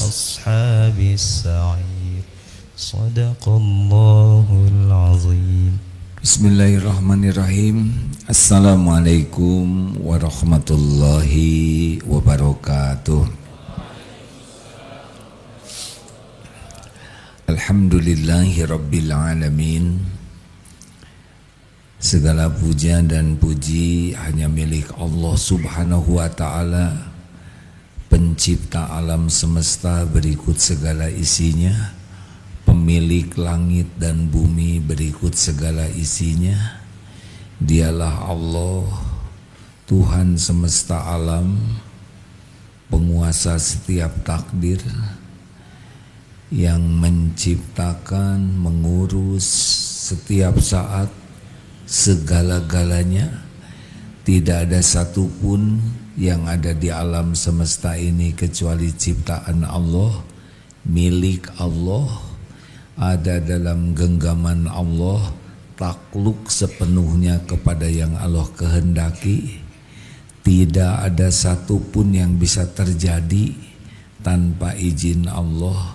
أصحاب السعير صدق الله العظيم. Bismillahirrahmanirrahim. Assalamualaikum warahmatullahi wabarakatuh. Alhamdulillahi rabbil alamin. Segala puja dan puji hanya milik Allah subhanahu wa ta'ala, pencipta alam semesta berikut segala isinya, pemilik langit dan bumi berikut segala isinya. Dialah Allah, Tuhan semesta alam, penguasa setiap takdir, yang menciptakan, mengurus setiap saat segala-galanya. Tidak ada satupun yang ada di alam semesta ini kecuali ciptaan Allah, milik Allah, ada dalam genggaman Allah, takluk sepenuhnya kepada yang Allah kehendaki. Tidak ada satupun yang bisa terjadi tanpa izin Allah.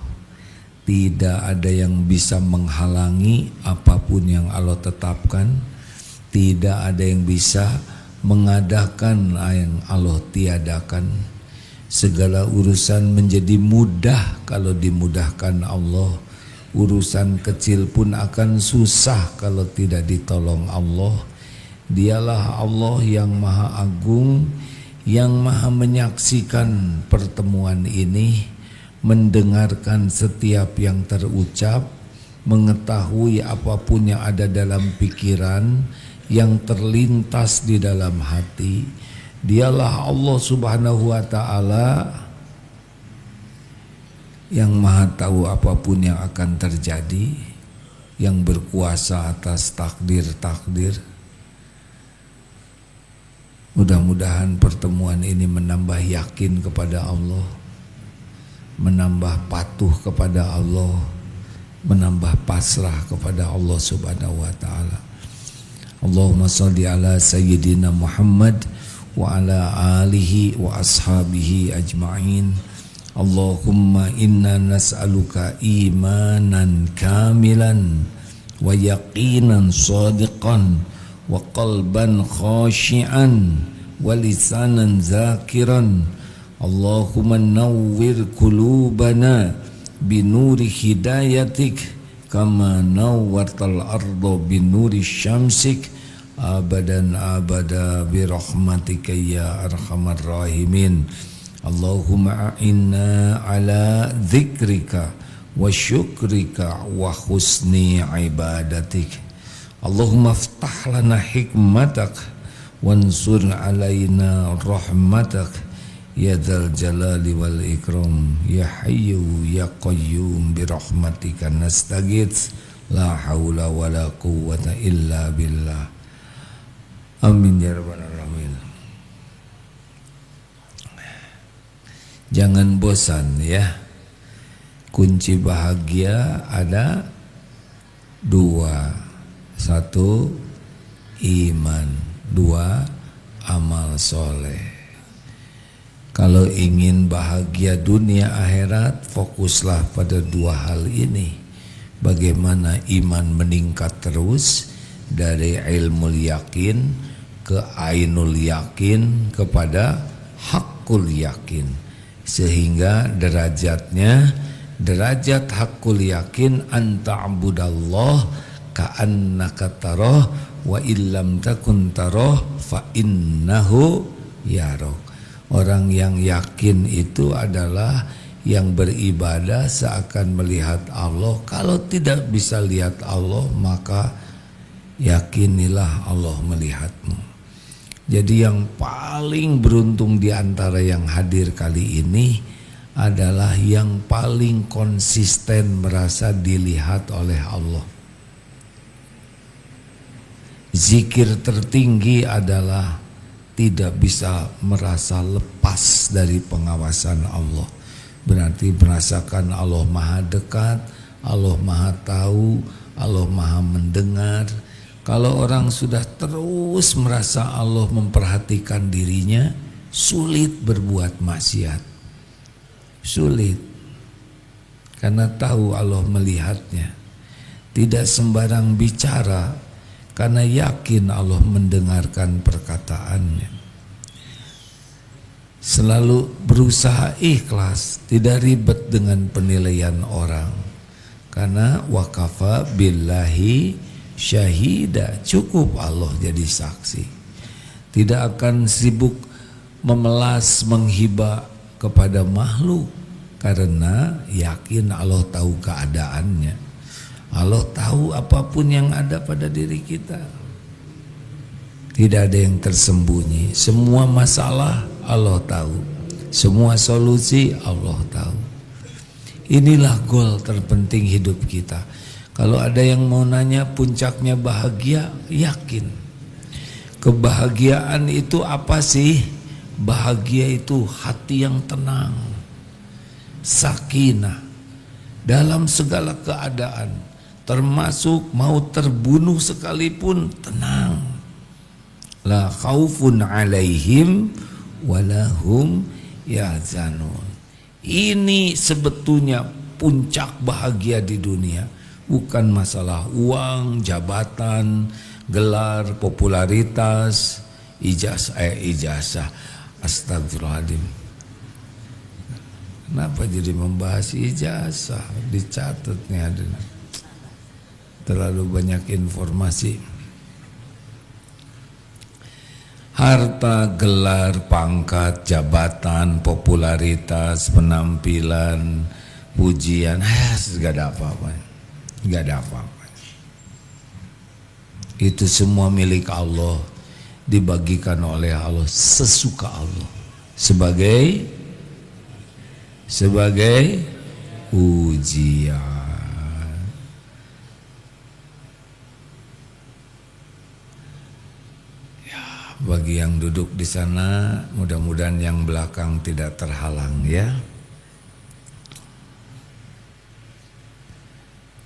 Tidak ada yang bisa menghalangi apapun yang Allah tetapkan. Tidak ada yang bisa mengadakan yang Allah tiadakan. Segala urusan menjadi mudah kalau dimudahkan Allah. Urusan kecil pun akan susah kalau tidak ditolong Allah. Dialah Allah yang maha agung, yang maha menyaksikan pertemuan ini, mendengarkan setiap yang terucap, mengetahui apapun yang ada dalam pikiran, yang terlintas di dalam hati. Dialah Allah subhanahu wa ta'ala yang maha tahu apapun yang akan terjadi, yang berkuasa atas takdir-takdir. Mudah-mudahan pertemuan ini menambah yakin kepada Allah, menambah patuh kepada Allah, menambah pasrah kepada Allah subhanahu wa ta'ala. Allahumma salli ala sayyidina Muhammad wa ala alihi wa ashabihi ajma'in. Allahumma inna nas'aluka imanan kamilan wa yaqinan sadiqan wa qalban khashi'an wa lisanan zakiran. Allahumma nawwir qulubana binuri hidayatik kama nawwartal arda binuri syamsik abadan abada birahmatika ya arhamar rahimin. Allahumma a'inna ala dzikrika wa syukrika wa husni ibadatik. Allahumma aftah lana hikmatak wansur alaina rahmatak ya dzal jalali wal ikram ya hayyu ya qayyum bi rahmatika nastaghits la haula wala quwwata illa billah. Amin ya rabbal alamin. Jangan bosan ya. Kunci bahagia ada dua. Satu, iman. Dua, amal soleh. Kalau ingin bahagia dunia akhirat, fokuslah pada dua hal ini. Bagaimana iman meningkat terus dari ilmu yakin ke ainul yakin kepada hakul yakin, sehingga derajatnya derajat hakul yakin anta'budallah ka'annaka tarah wa illam takun tarah fa innahu yarok. Orang yang yakin itu adalah yang beribadah seakan melihat Allah. Kalau tidak bisa lihat Allah, maka yakinilah Allah melihatmu. Jadi yang paling beruntung di antara yang hadir kali ini adalah yang paling konsisten merasa dilihat oleh Allah. Zikir tertinggi adalah tidak bisa merasa lepas dari pengawasan Allah. Berarti merasakan Allah maha dekat, Allah maha tahu, Allah maha mendengar. Kalau orang sudah terus merasa Allah memperhatikan dirinya, sulit berbuat maksiat. Sulit. karena tahu Allah melihatnya. Tidak sembarang bicara karena yakin Allah mendengarkan perkataannya. Selalu berusaha ikhlas, tidak ribet dengan penilaian orang. Karena wakafa billahi syahida, cukup Allah jadi saksi. Tidak akan sibuk memelas menghibah kepada makhluk, karena yakin Allah tahu keadaannya. Allah tahu apapun yang ada pada diri kita. Tidak ada yang tersembunyi. Semua masalah Allah tahu. Semua solusi Allah tahu. Inilah goal terpenting hidup kita. Kalau ada yang mau nanya puncaknya bahagia, yakin. Kebahagiaan itu apa sih? Bahagia itu hati yang tenang, sakinah dalam segala keadaan. Termasuk mau terbunuh sekalipun tenang. La khaufun alaihim walahum yahzanun. Ini sebetulnya puncak bahagia di dunia. Bukan masalah uang, jabatan, gelar, popularitas, ijazah. Astagfirullahaladzim. Kenapa jadi membahas ijazah? Dicatat nih hadirin. Terlalu banyak informasi. Harta, gelar, pangkat, jabatan, popularitas, penampilan, pujian, gak ada apa-apa. Gak ada apa-apa. Itu semua milik Allah, dibagikan oleh Allah sesuka Allah sebagai ujian. Bagi yang duduk di sana, mudah-mudahan yang belakang tidak terhalang ya.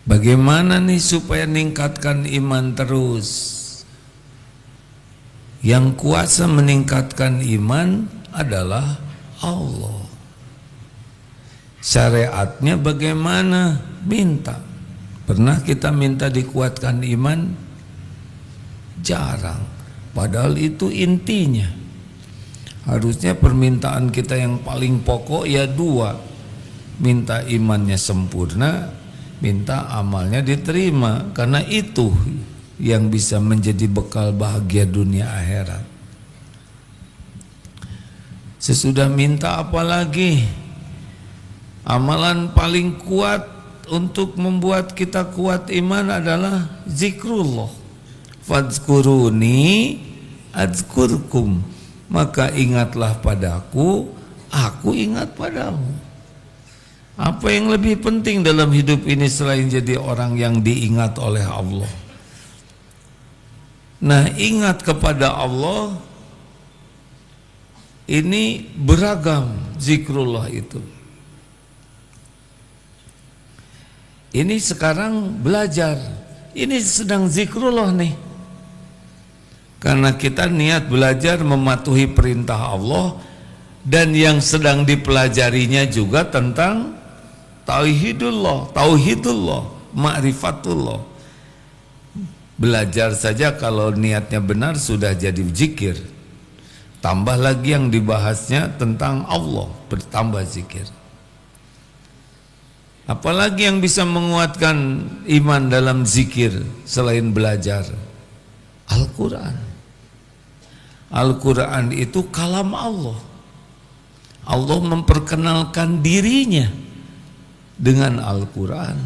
Bagaimana nih supaya meningkatkan iman terus? Yang kuasa meningkatkan iman adalah Allah. Syariatnya bagaimana? Minta. Pernah kita minta dikuatkan iman? Jarang. Padahal itu intinya. Harusnya permintaan kita yang paling pokok ya dua. Minta imannya sempurna, minta amalnya diterima. Karena itu yang bisa menjadi bekal bahagia dunia akhirat. Sesudah minta apa lagi? Amalan paling kuat untuk membuat kita kuat iman adalah zikrullah. Fadzkuruni adzkurkum, maka ingatlah padaku, aku ingat padamu. Apa yang lebih penting dalam hidup ini selain jadi orang yang diingat oleh Allah? Nah, ingat kepada Allah ini beragam zikrullah itu. Ini sekarang belajar, ini sedang zikrullah nih. Karena kita niat belajar mematuhi perintah Allah, dan yang sedang dipelajarinya juga tentang tauhidullah, ma'rifatullah. Belajar saja kalau niatnya benar sudah jadi zikir. Tambah lagi yang dibahasnya tentang Allah, bertambah zikir. Apalagi yang bisa menguatkan iman dalam zikir selain belajar? Al-Quran. Al-Quran itu kalam Allah. Allah memperkenalkan dirinya dengan Al-Quran.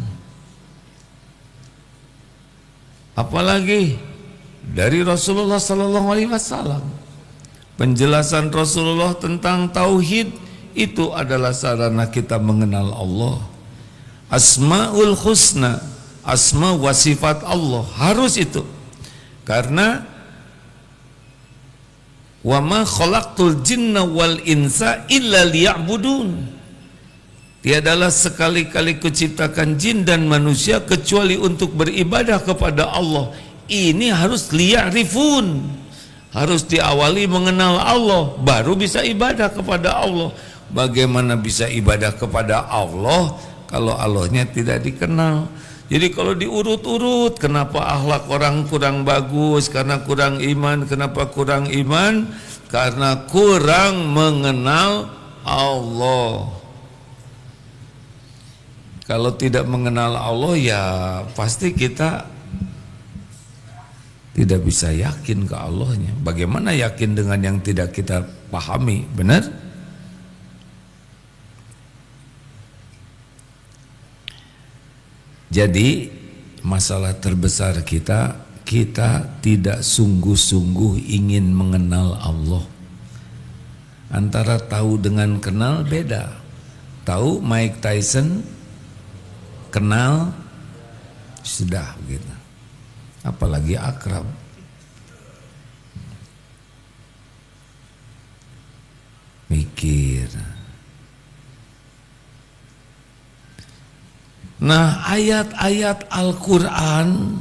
Apalagi dari Rasulullah SAW. Penjelasan Rasulullah tentang tauhid itu adalah sarana kita mengenal Allah. Asmaul husna, asma wa sifat Allah, harus itu. Karena wa ma khalaqtul jinna wal insa illa liya'budun. Tiadalah sekali-kali kuciptakan jin dan manusia kecuali untuk beribadah kepada Allah. Ini harus liya'rifun, harus diawali mengenal Allah, baru bisa ibadah kepada Allah. Bagaimana bisa ibadah kepada Allah kalau Allahnya tidak dikenal. Jadi kalau diurut-urut, kenapa akhlak orang kurang bagus? Karena kurang iman. Kenapa kurang iman? Karena kurang mengenal Allah. Kalau tidak mengenal Allah, ya pasti kita tidak bisa yakin ke Allahnya. Bagaimana yakin dengan yang tidak kita pahami? Benar? Jadi masalah terbesar kita tidak sungguh-sungguh ingin mengenal Allah. Antara tahu dengan kenal beda. Tahu Mike Tyson, kenal sudah gitu. Apalagi akrab. Mikir. Nah, ayat-ayat Al-Quran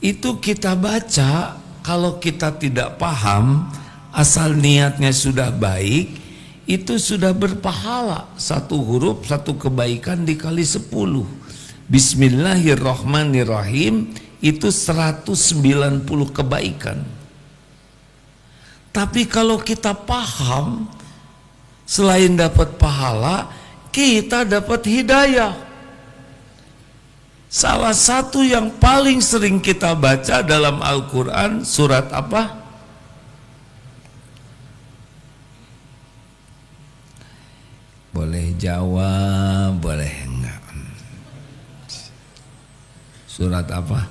itu kita baca, kalau kita tidak paham, asal niatnya sudah baik, itu sudah berpahala. Satu huruf, satu kebaikan dikali 10. Bismillahirrahmanirrahim itu 190 kebaikan. Tapi kalau kita paham, selain dapat pahala, kita dapat hidayah. Salah satu yang paling sering kita baca dalam Al-Quran, surat apa? Boleh jawab, boleh enggak. Surat apa?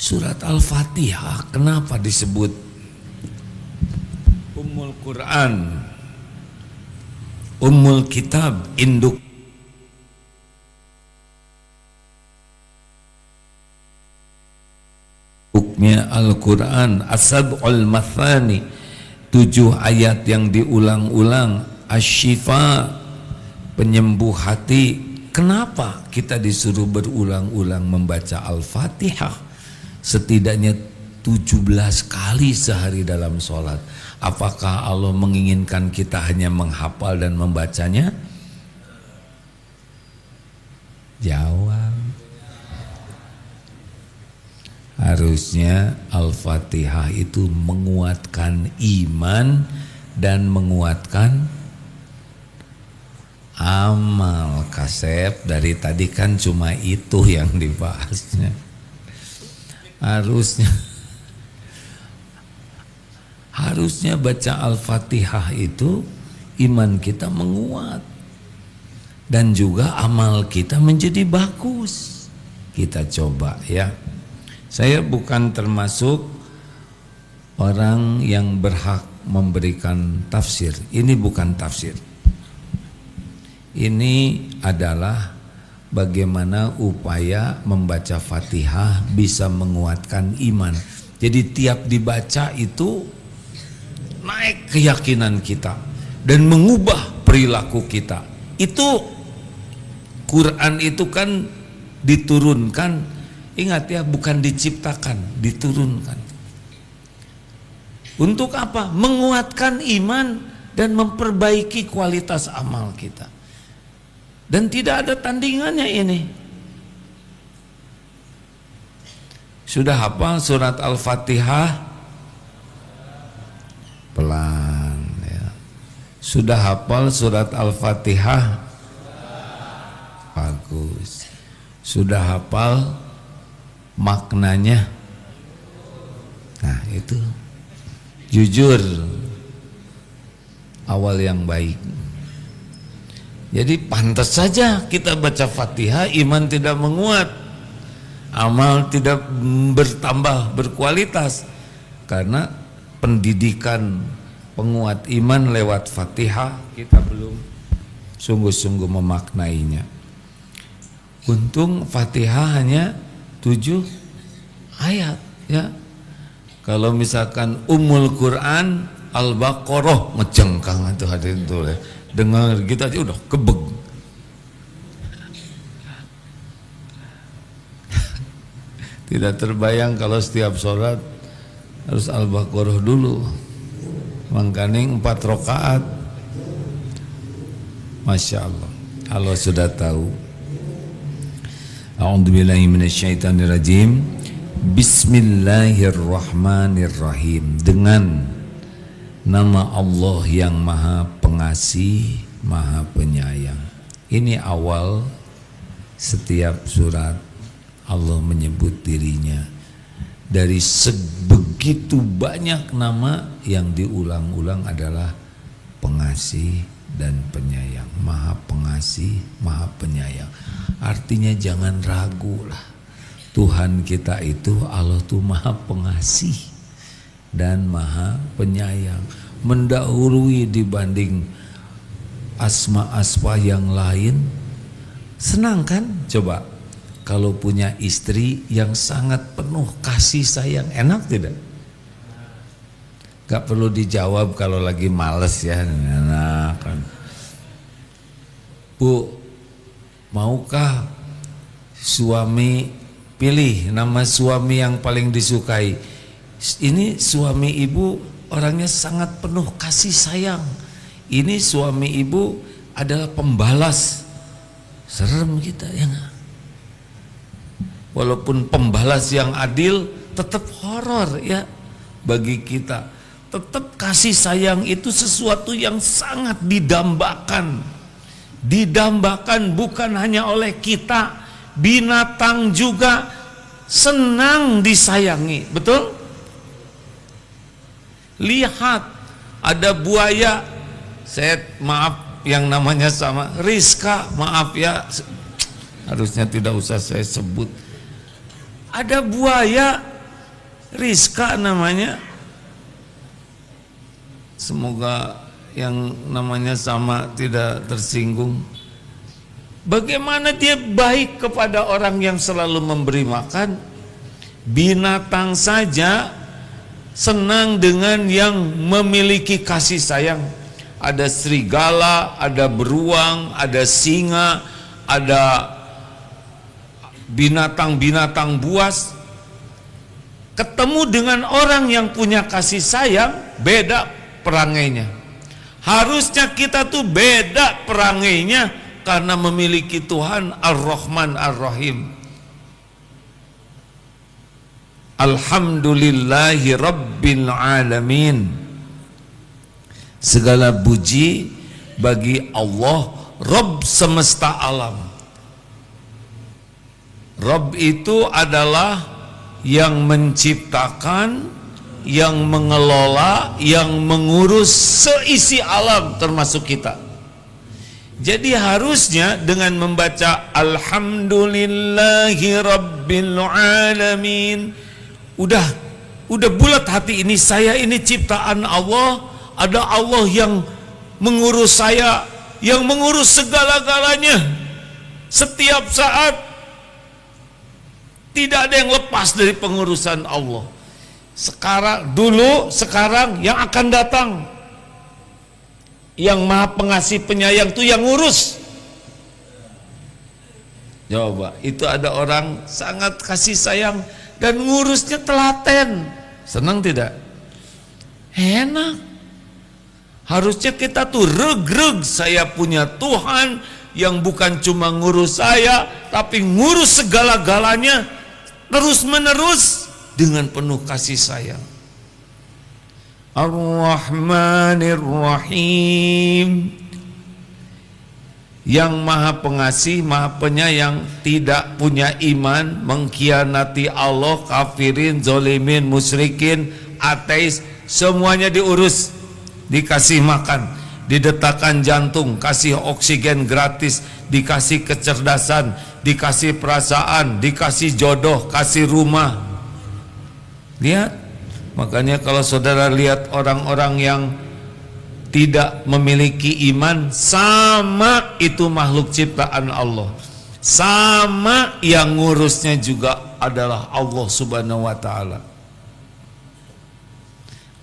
Surat Al-Fatihah. Kenapa disebut Ummul Quran, Ummul Kitab, induk buknya Al-Quran, As-Sab'ul Mathani, 7 ayat yang diulang-ulang, Asy-Syifa, penyembuh hati. Kenapa kita disuruh berulang-ulang membaca Al-Fatihah? Setidaknya 17 kali sehari dalam sholat. Apakah Allah menginginkan kita hanya menghafal dan membacanya? Jawab. Harusnya Al-Fatihah itu menguatkan iman dan menguatkan amal. Kasep dari tadi kan cuma itu yang dibahasnya. Harusnya baca Al-Fatihah itu iman kita menguat dan juga amal kita menjadi bagus. Kita coba ya. Saya bukan termasuk orang yang berhak memberikan tafsir. Ini bukan tafsir. Ini adalah bagaimana upaya membaca Fatihah bisa menguatkan iman. Jadi tiap dibaca itu naik keyakinan kita dan mengubah perilaku kita. Itu Quran itu kan diturunkan, ingat ya, bukan diciptakan, diturunkan. Untuk apa? Menguatkan iman dan memperbaiki kualitas amal kita. Dan tidak ada tandingannya ini. Sudah hafal surat Al-Fatihah? Pelan ya. Sudah hafal surat Al-Fatihah? Bagus. Sudah hafal maknanya? Nah itu jujur, awal yang baik. Jadi pantas saja kita baca Fatihah iman tidak menguat, amal tidak bertambah berkualitas, karena pendidikan penguat iman lewat Fatihah kita belum sungguh-sungguh memaknainya. Untung Fatihah hanya 7 ayat ya. Kalau misalkan Ummul Quran Al-Baqarah ngejengkang itu hadirin tuh ya. Dengar kita aja udah kebeg. Tidak terbayang kalau setiap sholat harus Al-Baqarah dulu. Mangkaning 4 rakaat. Masya Allah. Allah sudah tahu. A'udzubillahi minasyaitonirrajim. Bismillahirrahmanirrahim. Dengan nama Allah yang Maha Pengasih, Maha Penyayang. Ini awal setiap surat. Allah menyebut dirinya. Dari sebegitu banyak nama yang diulang-ulang adalah pengasih dan penyayang. Maha pengasih, Maha penyayang. Artinya jangan ragu lah. Tuhan kita itu, Allah tuh Maha pengasih dan Maha penyayang. Mendahului dibanding asma-asma yang lain. Senang kan? Coba. Kalau punya istri yang sangat penuh kasih sayang, enak tidak? Gak perlu dijawab kalau lagi males ya, enak kan. Bu, maukah suami, pilih nama suami yang paling disukai. Ini suami ibu orangnya sangat penuh kasih sayang. Ini suami ibu adalah pembalas. Serem kita ya gak? Walaupun pembalas yang adil tetap horor ya bagi kita. Tetap kasih sayang itu sesuatu yang sangat didambakan. Didambakan bukan hanya oleh kita, binatang juga senang disayangi, betul? Lihat ada buaya, saya maaf yang namanya sama Rizka, maaf ya, harusnya tidak usah saya sebut. Ada buaya Rizka namanya, semoga yang namanya sama tidak tersinggung. Bagaimana dia baik kepada orang yang selalu memberi makan. Binatang saja senang dengan yang memiliki kasih sayang. Ada serigala, ada beruang, ada singa, ada binatang-binatang buas. Ketemu dengan orang yang punya kasih sayang, beda perangainya. Harusnya kita tuh beda perangainya karena memiliki Tuhan Ar-Rahman Ar-Rahim. Alhamdulillahi Rabbil Alamin. Segala puji bagi Allah, Rabb semesta alam. Rabb itu adalah yang menciptakan, yang mengelola, yang mengurus seisi alam termasuk kita. Jadi harusnya dengan membaca Alhamdulillahi Rabbil Alamin, udah bulat hati ini, saya ini ciptaan Allah, ada Allah yang mengurus saya, yang mengurus segala-galanya. Setiap saat tidak ada yang lepas dari pengurusan Allah. Sekarang, dulu, sekarang, yang akan datang. Yang Maha Pengasih Penyayang itu yang ngurus. Coba, itu ada orang sangat kasih sayang dan ngurusnya telaten. Senang tidak? Enak. Harusnya kita tuh reg-reg, saya punya Tuhan yang bukan cuma ngurus saya, tapi ngurus segala-galanya terus menerus dengan penuh kasih sayang. Ar-Rahmanir Rahim, yang Maha Pengasih, Maha Penyayang, tidak punya iman, mengkhianati Allah, kafirin, zolimin, musyrikin, ateis, semuanya diurus, dikasih makan, didetakkan jantung, kasih oksigen gratis, dikasih kecerdasan, dikasih perasaan, dikasih jodoh, kasih rumah. Lihat, makanya kalau saudara lihat orang-orang yang tidak memiliki iman, sama itu makhluk ciptaan Allah, sama yang ngurusnya juga adalah Allah Subhanahu wa Ta'ala.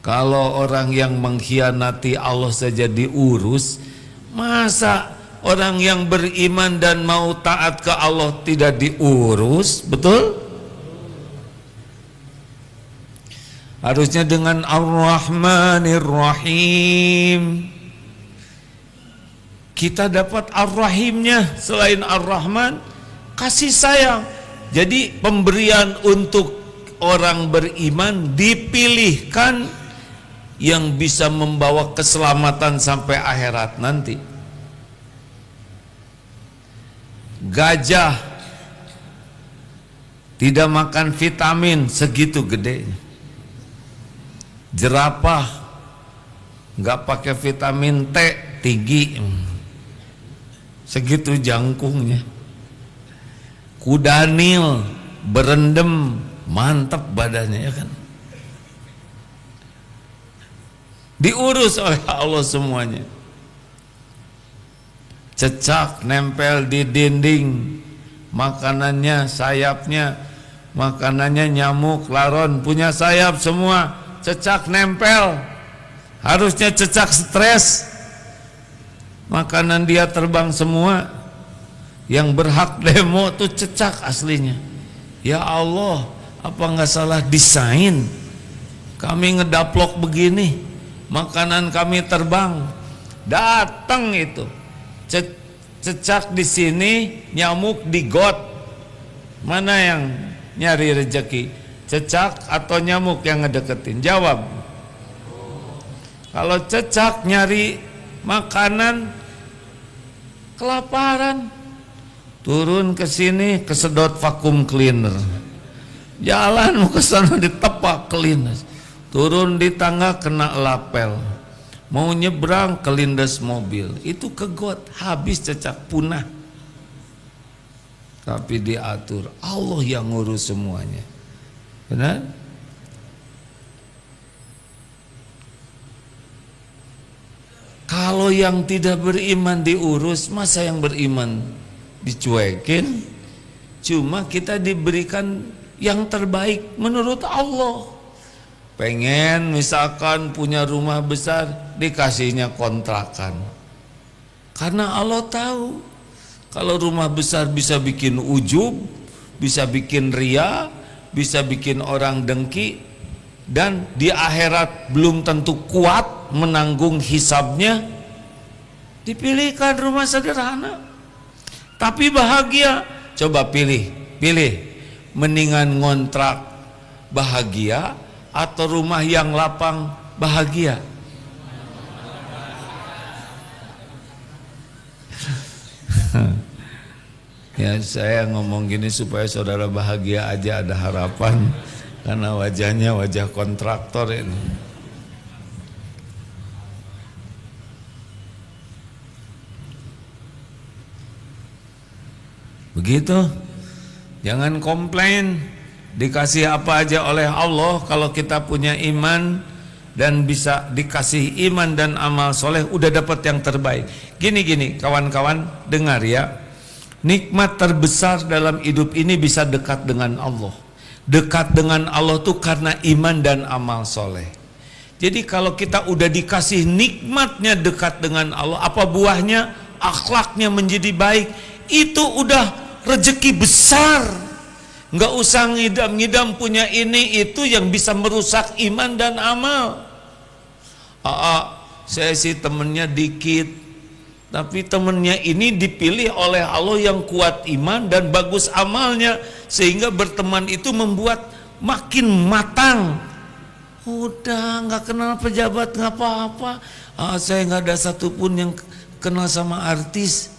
Kalau orang yang mengkhianati Allah saja diurus, masa orang yang beriman dan mau taat ke Allah tidak diurus? Betul? harusnya dengan Ar-Rahmanir Rahim. Kita dapat Ar-Rahimnya selain Ar-Rahman, kasih sayang. Jadi pemberian untuk orang beriman dipilihkan yang bisa membawa keselamatan sampai akhirat nanti. Gajah tidak makan vitamin segitu gedenya. Jerapah nggak pakai vitamin T tinggi, segitu jangkungnya. Kuda Nil berendam, mantap badannya, ya kan? Diurus oleh Allah semuanya. Cecak nempel di dinding, makanannya, sayapnya, makanannya nyamuk, laron, punya sayap semua, cecak nempel. Harusnya cecak stres, makanan dia terbang semua. Yang berhak demo tuh cecak aslinya. Ya Allah, apa nggak salah desain? Kami ngedaplok begini, makanan kami terbang. Datang itu cecak di sini, nyamuk di got. Mana yang nyari rezeki? Cecak atau nyamuk yang ngedeketin? Jawab. Kalau cecak nyari makanan, kelaparan, turun ke sini kesedot vakum cleaner, jalan mau ke sana ditepak cleaner, turun di tangga kena lapel, mau nyebrang kelindes mobil, itu ke got, habis cecak, punah. Tapi diatur Allah yang ngurus semuanya, benar? Kalau yang tidak beriman diurus, masa yang beriman dicuekin? Cuma kita diberikan yang terbaik menurut Allah. Pengen misalkan punya rumah besar, dikasihnya kontrakan. Karena Allah tahu kalau rumah besar bisa bikin ujub, bisa bikin ria, bisa bikin orang dengki, dan di akhirat belum tentu kuat menanggung hisabnya, dipilihkan rumah sederhana tapi bahagia. Coba pilih mendingan ngontrak bahagia atau rumah yang lapang bahagia? Ya, saya ngomong gini supaya saudara bahagia aja, ada harapan, karena wajahnya wajah kontraktor ini. Begitu, jangan komplain dikasih apa aja oleh Allah. Kalau kita punya iman dan bisa dikasih iman dan amal soleh, udah dapat yang terbaik. Gini kawan-kawan, dengar ya, nikmat terbesar dalam hidup ini bisa dekat dengan Allah. Dekat dengan Allah tuh karena iman dan amal soleh. Jadi kalau kita udah dikasih nikmatnya dekat dengan Allah, apa buahnya? Akhlaknya menjadi baik, itu udah rezeki besar. Nggak usah ngidam-ngidam punya ini itu yang bisa merusak iman dan amal. Saya sih temennya dikit, tapi temennya ini dipilih oleh Allah yang kuat iman dan bagus amalnya, sehingga berteman itu membuat makin matang. Udah nggak kenal pejabat nggak apa-apa. Saya nggak ada satupun yang kenal sama artis.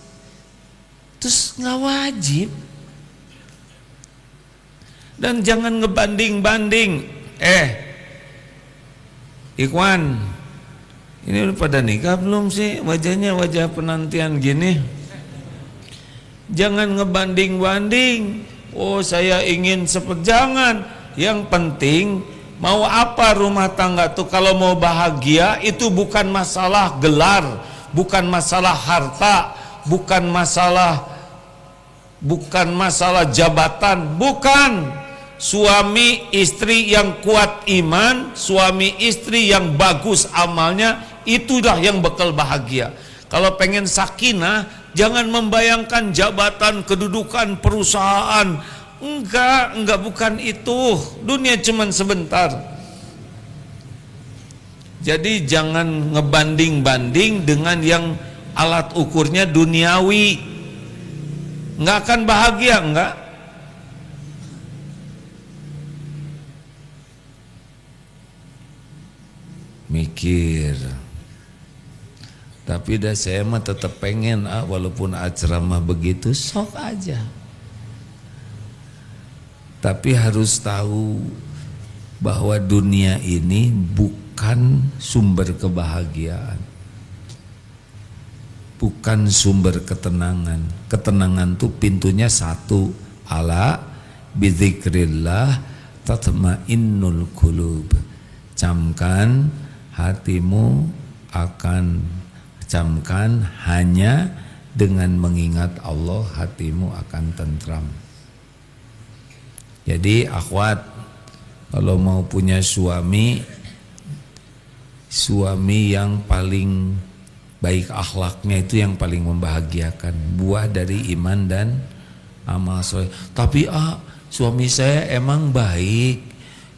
Terus nggak wajib. Dan jangan ngebanding-banding. Ikhwan, ini udah pada nikah belum sih? Wajahnya wajah penantian gini. Jangan ngebanding-banding. Oh, saya ingin seperti, jangan. Yang penting mau apa rumah tangga tuh, kalau mau bahagia itu bukan masalah gelar, bukan masalah harta, bukan masalah jabatan, bukan. Suami istri yang kuat iman, suami istri yang bagus amalnya, itulah yang bekal bahagia. Kalau pengen sakinah, jangan membayangkan jabatan, kedudukan, perusahaan. Enggak bukan itu. Dunia cuman sebentar. Jadi jangan ngebanding-banding dengan yang alat ukurnya duniawi. Nggak akan bahagia, enggak. Mikir. Tapi dah saya mah tetap pengen walaupun ceramah begitu sok aja. Tapi harus tahu bahwa dunia ini bukan sumber kebahagiaan, bukan sumber ketenangan. Ketenangan tuh pintunya satu, ala bidzikrillah tatmainnul qulub. Camkan hatimu camkan hanya dengan mengingat Allah hatimu akan tentram. Jadi akhwat, kalau mau punya suami yang paling baik akhlaknya, itu yang paling membahagiakan, buah dari iman dan amal soleh. Tapi suami saya emang baik,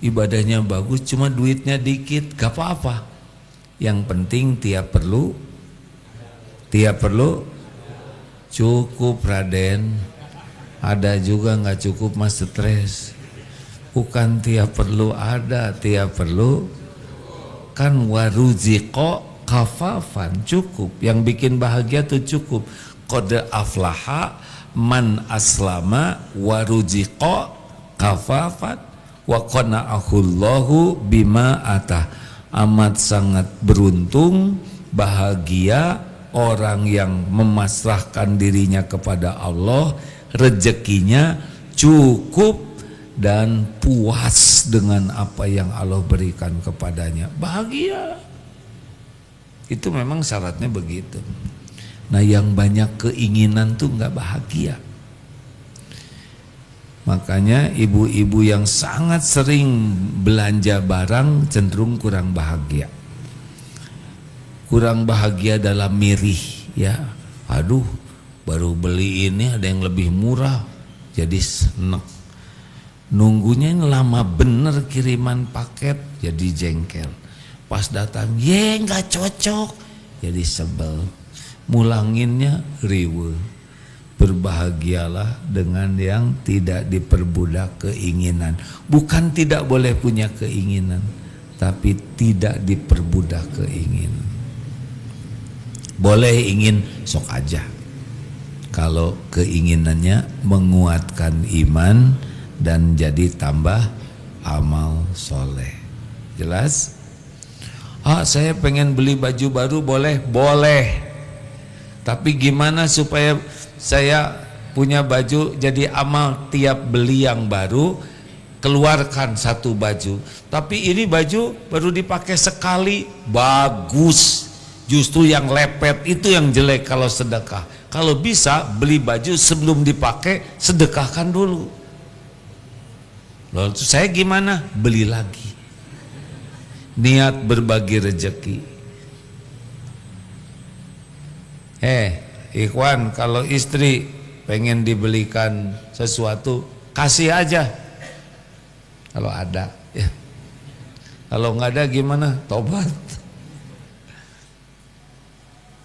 ibadahnya bagus, cuma duitnya dikit, gak apa-apa. Yang penting tiap perlu cukup, Raden. Ada juga nggak cukup mas stres. Bukan tiap perlu ada, tiap perlu kan waruziqo kafafan, cukup. Yang bikin bahagia tuh cukup. Qad aflaha man aslama waruziqo kafafan wa qana'ahullahu bima atah. Amat sangat beruntung, bahagia orang yang memasrahkan dirinya kepada Allah, rezekinya cukup dan puas dengan apa yang Allah berikan kepadanya. Bahagia. Itu memang syaratnya begitu. Nah, yang banyak keinginan tuh nggak bahagia. Makanya ibu-ibu yang sangat sering belanja barang cenderung kurang bahagia. Kurang bahagia dalam mirih, ya. Aduh, baru beli ini ada yang lebih murah, jadi senek. Nunggunya ini lama bener kiriman paket, jadi jengkel. Pas datang, nggak cocok, jadi sebel. Mulanginnya riweuh. Berbahagialah dengan yang tidak diperbudak keinginan. Bukan tidak boleh punya keinginan, tapi tidak diperbudak keinginan. Boleh ingin, sok aja. Kalau keinginannya menguatkan iman dan jadi tambah amal soleh. Jelas? Saya pengen beli baju baru, boleh? Boleh. Tapi gimana supaya saya punya baju jadi amal tiap beli yang baru? Keluarkan satu baju. Tapi ini baju baru dipakai sekali, bagus. Justru yang lepet itu yang jelek kalau sedekah. Kalau bisa beli baju sebelum dipakai, sedekahkan dulu. Lalu saya gimana? Beli lagi. Niat berbagi rezeki. Ikhwan, kalau istri pengen dibelikan sesuatu, kasih aja. Kalau ada, ya. Kalau nggak ada gimana? Tobat.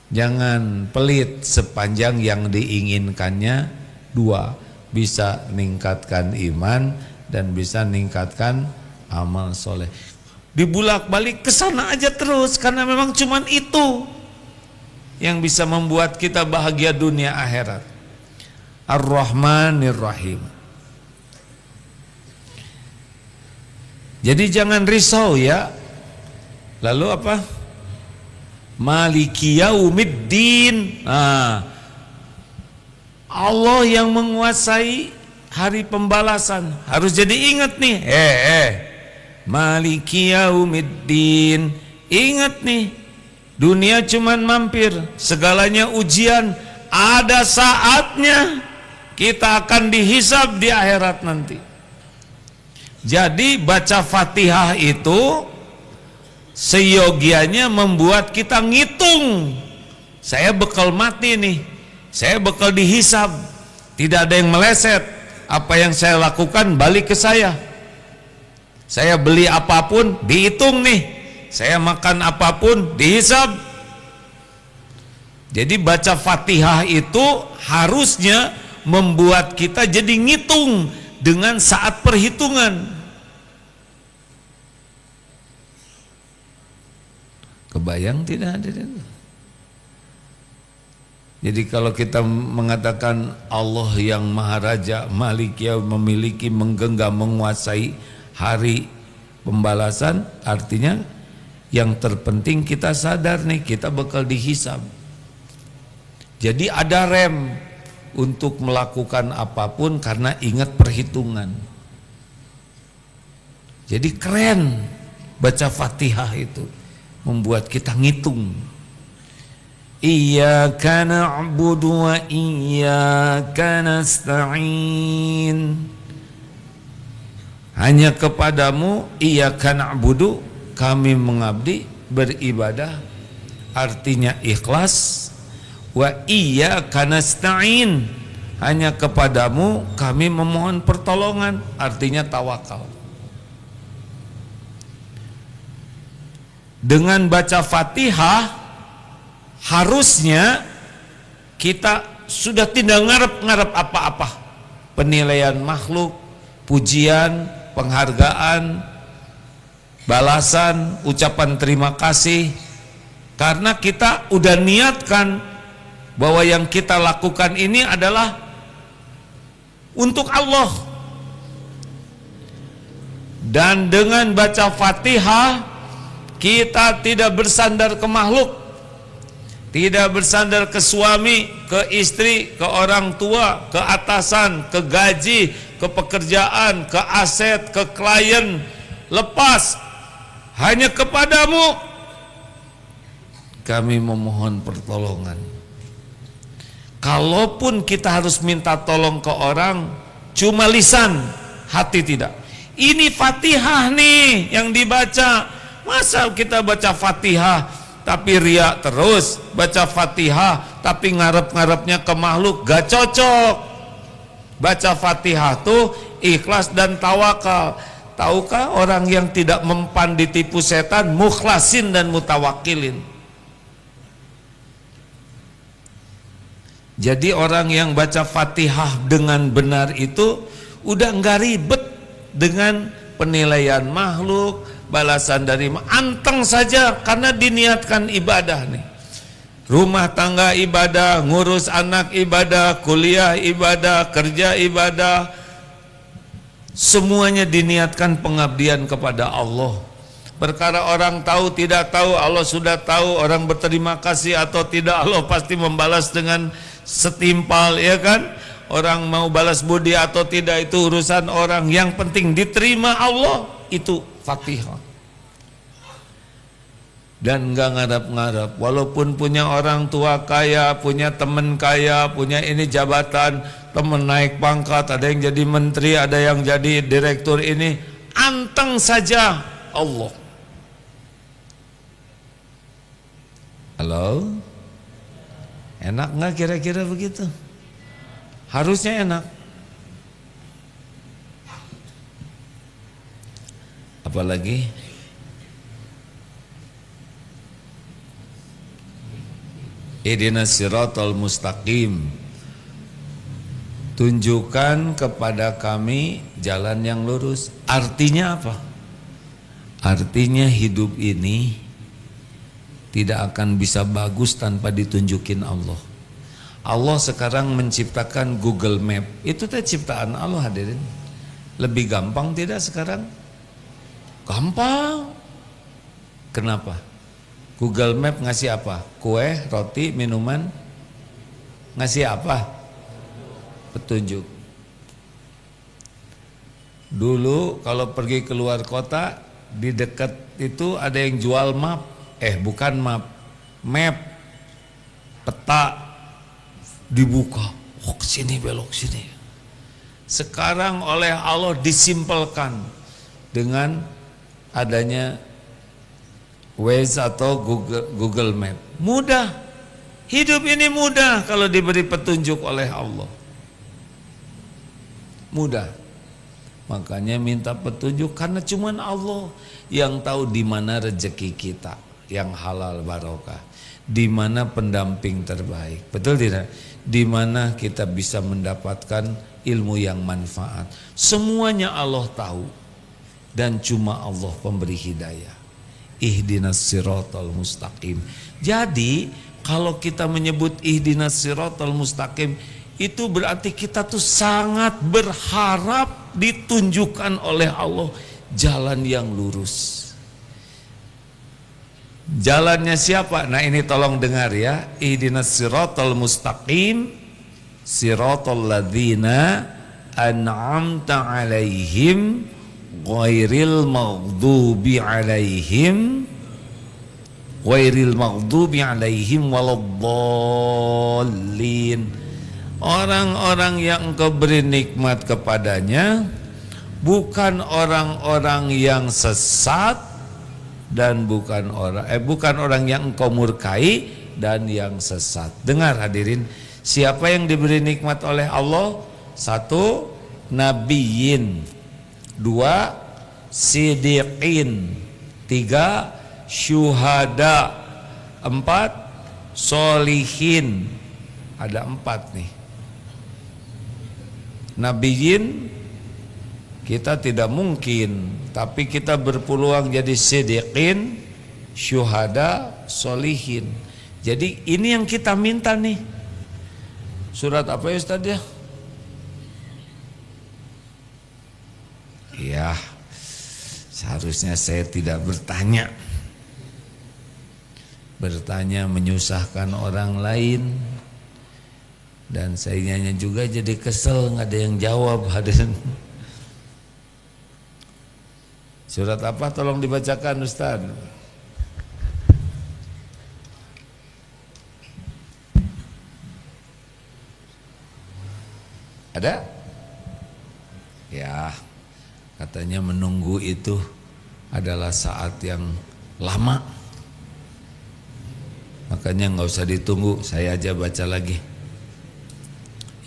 Jangan pelit sepanjang yang diinginkannya dua, bisa meningkatkan iman dan bisa meningkatkan amal soleh. Dibulak-balik ke sana aja terus, karena memang cuman itu yang bisa membuat kita bahagia dunia akhirat. Ar-Rahmanir Rahim. Jadi jangan risau ya. Lalu apa? Maliki yaumiddin. Allah yang menguasai hari pembalasan. Harus jadi ingat nih. Maliki yaumiddin. Ingat nih, dunia cuman mampir, segalanya ujian. Ada saatnya kita akan dihisab di akhirat nanti. Jadi baca Fatihah itu seyogianya membuat kita ngitung, saya bekal mati nih, saya bekal dihisab, tidak ada yang meleset, apa yang saya lakukan balik ke saya beli apapun dihitung nih, saya makan apapun dihisab. Jadi baca Fatihah itu harusnya membuat kita jadi ngitung dengan saat perhitungan. Kebayang tidak hadirin? Jadi kalau kita mengatakan Allah yang Maha Raja, Malik yang memiliki, menggenggam, menguasai hari pembalasan, artinya yang terpenting kita sadar nih, kita bakal dihisab. Jadi ada rem untuk melakukan apapun karena ingat perhitungan. Jadi keren baca Fatihah itu, membuat kita ngitung. Iyyaka na'budu wa iyyaka nasta'in. Hanya kepadamu iyyaka na'budu, kami mengabdi, beribadah, artinya ikhlas. Wa iyyaka nasta'in, hanya kepadamu kami memohon pertolongan, artinya tawakal. Dengan baca Fatihah harusnya kita sudah tidak ngarep-ngarep apa-apa, penilaian makhluk, pujian, penghargaan, balasan, ucapan terima kasih, karena kita udah niatkan bahwa yang kita lakukan ini adalah untuk Allah. Dan dengan baca Fatihah kita tidak bersandar ke makhluk, tidak bersandar ke suami, ke istri, ke orang tua, ke atasan, ke gaji, ke pekerjaan, ke aset, ke klien. Lepas, hanya kepadamu kami memohon pertolongan. Kalaupun kita harus minta tolong ke orang, cuma lisan, hati tidak. Ini Fatihah nih yang dibaca. Masa kita baca Fatihah tapi riak terus, baca Fatihah tapi ngarep-ngarepnya ke makhluk, gak cocok. Baca Fatihah tuh ikhlas dan tawakal. Tahukah orang yang tidak mempan ditipu setan, mukhlasin dan mutawakilin. Jadi orang yang baca Fatihah dengan benar itu udah nggak ribet dengan penilaian makhluk, balasan dari anteng saja, karena diniatkan ibadah nih. Rumah tangga ibadah, ngurus anak ibadah, kuliah ibadah, kerja ibadah, semuanya diniatkan pengabdian kepada Allah. Perkara orang tahu tidak tahu, Allah sudah tahu. Orang berterima kasih atau tidak, Allah pasti membalas dengan setimpal, ya kan? Orang mau balas budi atau tidak itu urusan orang. Yang penting diterima Allah, itu Fatihah. Dan enggak ngarap-ngarap, walaupun punya orang tua kaya, punya teman kaya, punya ini jabatan, teman naik pangkat, ada yang jadi menteri, ada yang jadi direktur, ini anteng saja Allah. Halo? Enak nggak kira-kira begitu? Harusnya enak. Apalagi ihdinas siratal mustaqim, tunjukkan kepada kami jalan yang lurus. Artinya apa? Artinya hidup ini tidak akan bisa bagus tanpa ditunjukin Allah. Allah sekarang menciptakan Google Map. Itu teh ciptaan Allah, hadirin. Lebih gampang tidak sekarang? Gampang. Kenapa? Google Map ngasih apa? Kue, roti, minuman. Ngasih apa? Petunjuk. Dulu kalau pergi keluar kota, di dekat itu ada yang jual map. Bukan map, map, peta, dibuka. Oh, kesini belok sini. Sekarang oleh Allah disimpelkan dengan adanya Waze atau Google Map. Mudah. Hidup ini mudah kalau diberi petunjuk oleh Allah. Mudah. Makanya minta petunjuk, karena cuman Allah yang tahu di mana rezeki kita yang halal barokah, di mana pendamping terbaik, betul tidak? Di mana kita bisa mendapatkan ilmu yang manfaat. Semuanya Allah tahu, dan cuma Allah pemberi hidayah. Ihdinas siratal mustaqim. Jadi kalau kita menyebut ihdinas siratal mustaqim, itu berarti kita tuh sangat berharap ditunjukkan oleh Allah jalan yang lurus. Jalannya siapa? Nah ini tolong dengar ya. Ihdinas siratal mustaqim, siratal ladzina an'amta alaihim ghairil maghdubi alaihim waladdallin. Orang-orang yang engkau beri nikmat kepadanya bukan orang-orang yang sesat, dan bukan orang yang engkau murkai dan yang sesat. Dengar hadirin, siapa yang diberi nikmat oleh Allah? 1. Nabiyyin, 2. Sidiqin, 3. Syuhada, 4. Solihin. Ada 4 nih. Nabiyyin kita tidak mungkin, tapi kita berpeluang jadi sidiqin, syuhada, solihin. Jadi ini yang kita minta nih. Surat apa ya Ustaz ya? Ya, seharusnya saya tidak bertanya. Bertanya menyusahkan orang lain. Dan sayanya juga jadi kesel, nggak ada yang jawab hadirin. Surat apa? Tolong dibacakan Ustaz. Ada? Ya, katanya menunggu itu adalah saat yang lama. Makanya nggak usah ditunggu, saya aja baca lagi.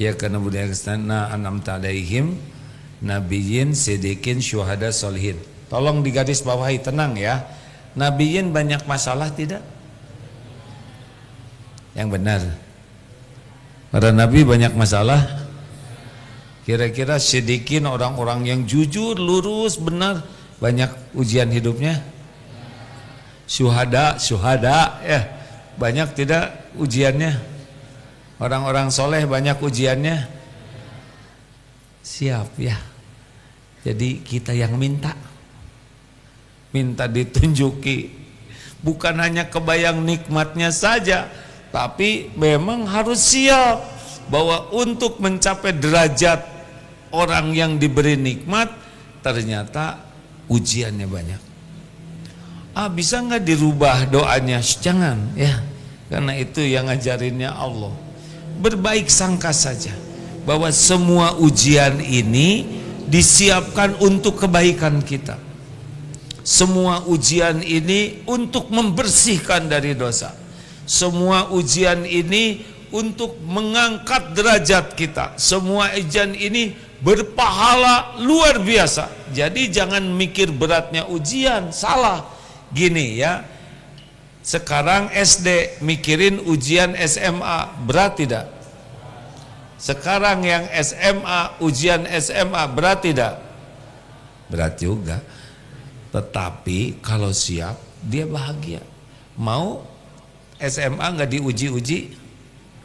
Ya karena budaya kesana an'amta alaihim nabiyyin sidiqin syuhada solihin. Tolong digaris bawahi, tenang ya. Nabiyyin banyak masalah tidak? Yang benar. Para nabi banyak masalah. Kira-kira sidiqin orang-orang yang jujur, lurus, benar, banyak ujian hidupnya. Syuhada ya, banyak tidak ujiannya. Orang-orang soleh banyak ujiannya. Siap ya. Jadi kita yang minta ditunjuki. Bukan hanya kebayang nikmatnya saja, tapi memang harus siap bahwa untuk mencapai derajat orang yang diberi nikmat, ternyata ujiannya banyak. Bisa nggak dirubah doanya? Jangan ya, karena itu yang ngajarinnya Allah. Berbaik sangka saja bahwa semua ujian ini disiapkan untuk kebaikan kita. Semua ujian ini untuk membersihkan dari dosa. Semua ujian ini untuk mengangkat derajat kita. Semua ujian ini berpahala luar biasa. Jadi jangan mikir beratnya ujian, salah. Gini ya, sekarang SD mikirin ujian SMA, berat tidak? Sekarang yang SMA, ujian SMA, berat tidak? Berat juga. Tetapi kalau siap, dia bahagia. Mau SMA nggak diuji-uji,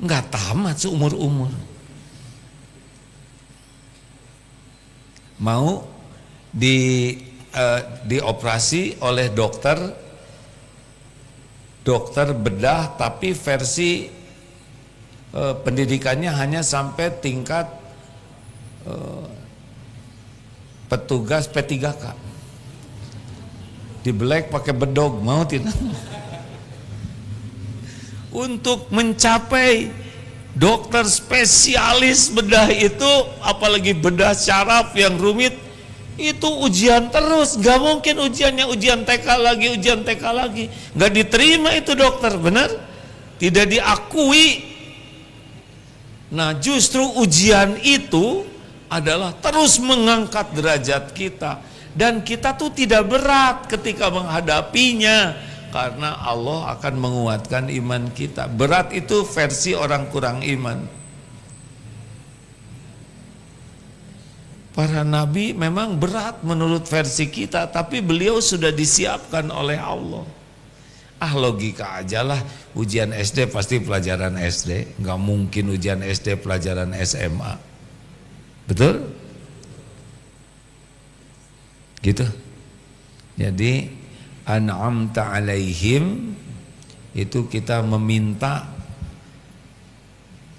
nggak tamat seumur-umur. Mau dioperasi oleh dokter bedah, tapi versi pendidikannya hanya sampai tingkat petugas P3K. Dibelek pakai bedog, mau tidak? Untuk mencapai dokter spesialis bedah itu, apalagi bedah syaraf yang rumit, itu ujian terus. Gak mungkin ujiannya ujian TK lagi, gak diterima itu dokter, benar? Tidak diakui. Nah justru ujian itu adalah terus mengangkat derajat kita, dan kita tuh tidak berat ketika menghadapinya karena Allah akan menguatkan iman kita. Berat itu versi orang kurang iman. Para nabi memang berat menurut versi kita, tapi beliau sudah disiapkan oleh Allah. Logika aja lah, ujian SD pasti pelajaran SD, nggak mungkin ujian SD pelajaran SMA, betul? Gitu. Jadi an'amta alaihim itu kita meminta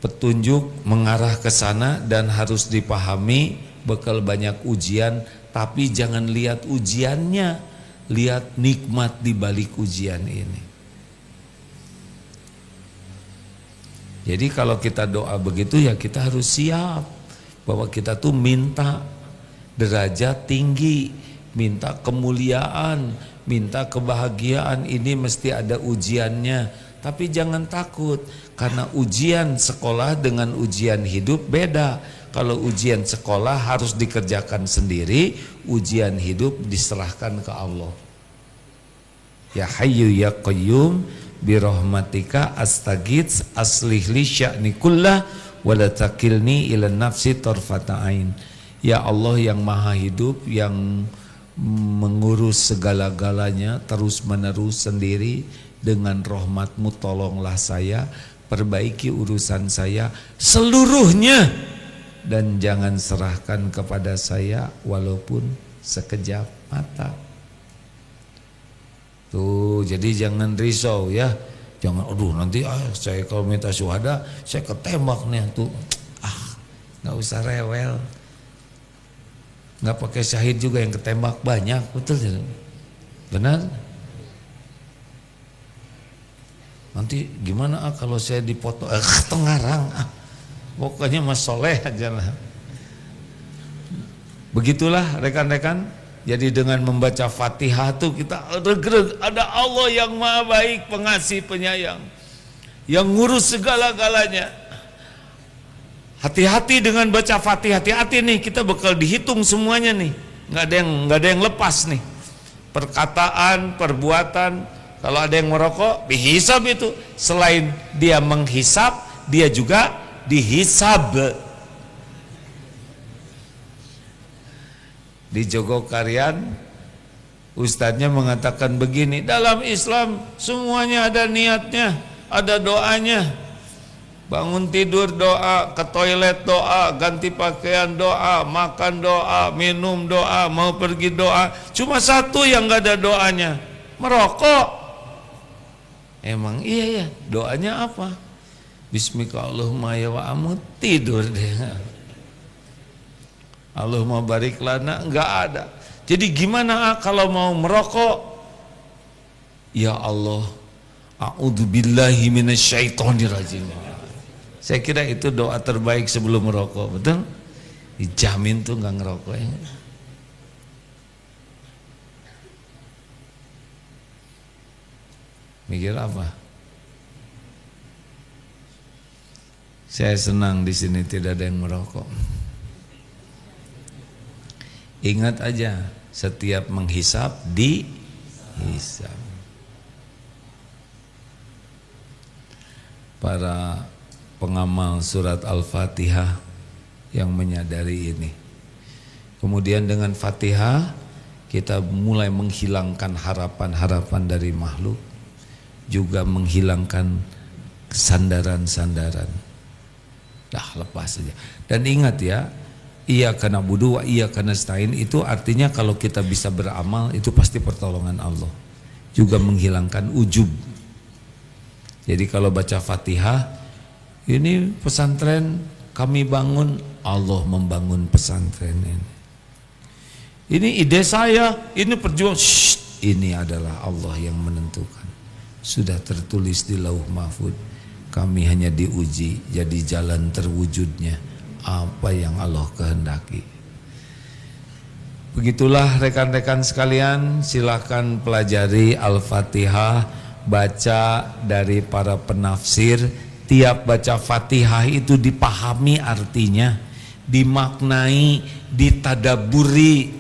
petunjuk mengarah ke sana, dan harus dipahami bakal banyak ujian, tapi jangan lihat ujiannya, lihat nikmat di balik ujian ini. Jadi kalau kita doa begitu ya kita harus siap bahwa kita tuh minta derajat tinggi, minta kemuliaan, minta kebahagiaan. Ini mesti ada ujiannya. Tapi jangan takut, karena ujian sekolah dengan ujian hidup beda. Kalau ujian sekolah harus dikerjakan sendiri, ujian hidup diserahkan ke Allah. Ya Hayyu ya Qayyum birahmatika astaghits aslih li sya'ni kullah wa la takilni ila nafsi tarfata ain. Ya Allah yang maha hidup, yang mengurus segala-galanya terus menerus sendiri, dengan rahmatmu tolonglah saya, perbaiki urusan saya seluruhnya, dan jangan serahkan kepada saya walaupun sekejap mata. Tuh, jadi jangan risau ya. Jangan aduh nanti saya kalau minta syuhada saya ketembak nih tuh. Nggak usah rewel. Nggak pakai syahid juga yang ketembak banyak, betul tidak? Benar? Nanti gimana kalau saya dipoto tengarang pokoknya Mas Soleh aja lah. Begitulah rekan-rekan. Jadi dengan membaca Fatihah tuh kita ada Allah yang maha baik, pengasih, penyayang, yang ngurus segala-galanya. Hati-hati dengan baca Fatihah, hati-hati nih, kita bakal dihitung semuanya nih. Nggak ada yang lepas nih. Perkataan, perbuatan. Kalau ada yang merokok, dihisab itu. Selain dia menghisab, dia juga dihisab. Di Jogokarian ustadznya mengatakan begini, dalam Islam semuanya ada niatnya, ada doanya. Bangun tidur doa, ke toilet doa, ganti pakaian doa, makan doa, minum doa, mau pergi doa. Cuma satu yang gak ada doanya, merokok. Emang iya ya, doanya apa? Bismika Allahumma ya wa amut, tidur deh. Allahumma barik lana, enggak ada. Jadi gimana kalau mau merokok? Ya Allah, a'udzubillahi minasyaitonirrajim. Saya kira itu doa terbaik sebelum merokok, betul? Dijamin tuh enggak ngerokok ya. Mikir apa? Saya senang di sini tidak ada yang merokok. Ingat aja, setiap menghisap dihisap. Para pengamal surat Al-Fatihah yang menyadari ini. Kemudian dengan Fatihah kita mulai menghilangkan harapan-harapan dari makhluk, juga menghilangkan sandaran-sandaran. Dah lepas saja. Dan ingat ya, Iyyaka na'budu wa iyyaka nasta'in itu artinya kalau kita bisa beramal itu pasti pertolongan Allah. Juga menghilangkan ujub. Jadi kalau baca Fatihah, ini pesantren kami bangun, Allah membangun pesantren ini. Ini ide saya, ini perjuangan, ini adalah Allah yang menentukan. Sudah tertulis di Lauh Mahfuz. Kami hanya diuji jadi jalan terwujudnya apa yang Allah kehendaki. Begitulah rekan-rekan sekalian, silakan pelajari Al-Fatihah, baca dari para penafsir. Tiap baca Fatihah itu dipahami artinya, dimaknai, ditadaburi,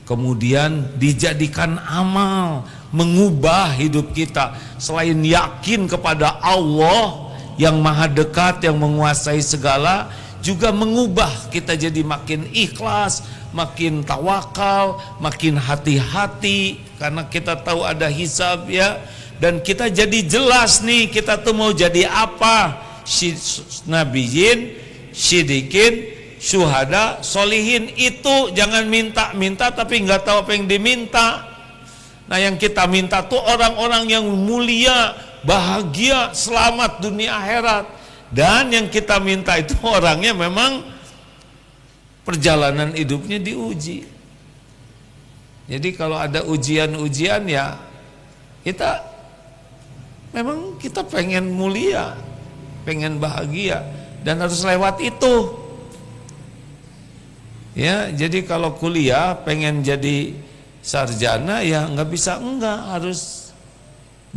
kemudian dijadikan amal, mengubah hidup kita. Selain yakin kepada Allah yang maha dekat, yang menguasai segala, juga mengubah kita jadi makin ikhlas, makin tawakal, makin hati-hati, karena kita tahu ada hisab ya. Dan kita jadi jelas nih, kita tuh mau jadi apa. Nabiyin, syidikin, syuhada, solihin. Itu jangan minta-minta tapi nggak tahu apa yang diminta. Nah yang kita minta tuh orang-orang yang mulia, bahagia, selamat dunia akhirat. Dan yang kita minta itu orangnya memang perjalanan hidupnya diuji. Jadi kalau ada ujian-ujian ya kita memang kita pengen mulia, pengen bahagia, dan harus lewat itu. Ya, jadi kalau kuliah pengen jadi sarjana ya nggak bisa enggak, harus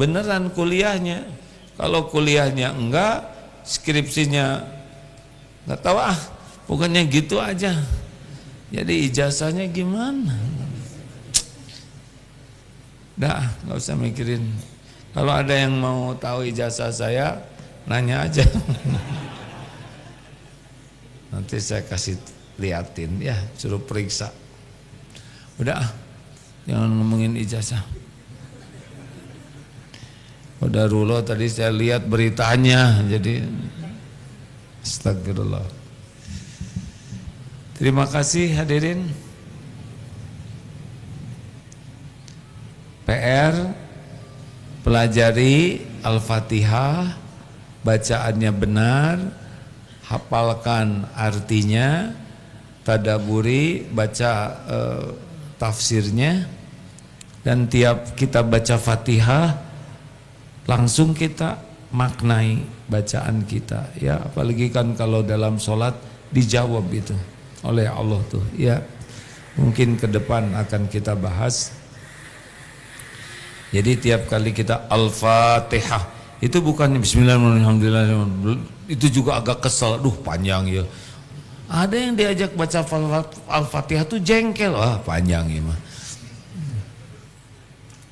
beneran kuliahnya. Kalau kuliahnya enggak, skripsinya nggak tahu pokoknya gitu aja. Jadi ijazahnya gimana? Dah, nggak usah mikirin. Kalau ada yang mau tahu ijazah saya, nanya aja. Nanti saya kasih liatin ya, suruh periksa. Udah, jangan ngomongin ijazah. Qadarullah tadi saya lihat beritanya, jadi astagfirullah. Terima kasih hadirin. PR, pelajari Al-Fatihah, bacaannya benar, hafalkan artinya, tadaburi, baca tafsirnya, dan tiap kita baca Fatihah langsung kita maknai bacaan kita ya, apalagi kan kalau dalam sholat dijawab itu oleh Allah tuh ya. Mungkin ke depan akan kita bahas. Jadi tiap kali kita Al-Fatihah itu bukannya Bismillahirrahmanirrahim, itu juga agak kesel, aduh panjang ya. Ada yang diajak baca Al-Fatihah tuh jengkel, panjang ya mah.